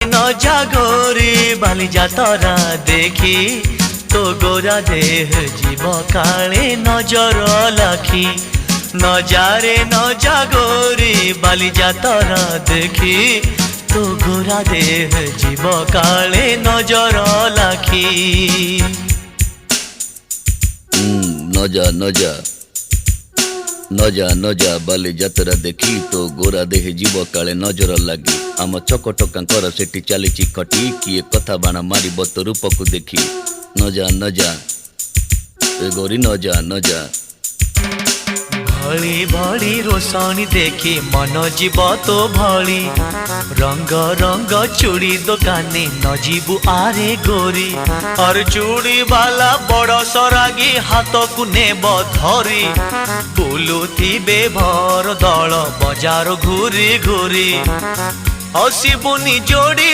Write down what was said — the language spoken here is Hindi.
न जागोरी बाली जातरा देखी तो गोरा देह जीव काले नजर लाखी न जारे न जागोरी बाली जातरा देखी तो गोरा देह जीव काले नजर लाखी। नजा नजा नजा नजा बाली जातरा देखी तो गोरा देह जीव काले नजर लगी आम चकटकांकर सेठी चली खटी किए कथा बाण मार तो रूप को देखी नजा नजा ए गोरी नजा नजा। भली भली रोशनी देखी मन जीव तो भली रंग रंग चूड़ी दुकानी न जीवु आरे गोरी और चूड़ी वाला बड़ सरागी हाथ को नेब धरी बुलुथिबे भर दल बजार घूरी घूरी हसीबुनी जोड़ी।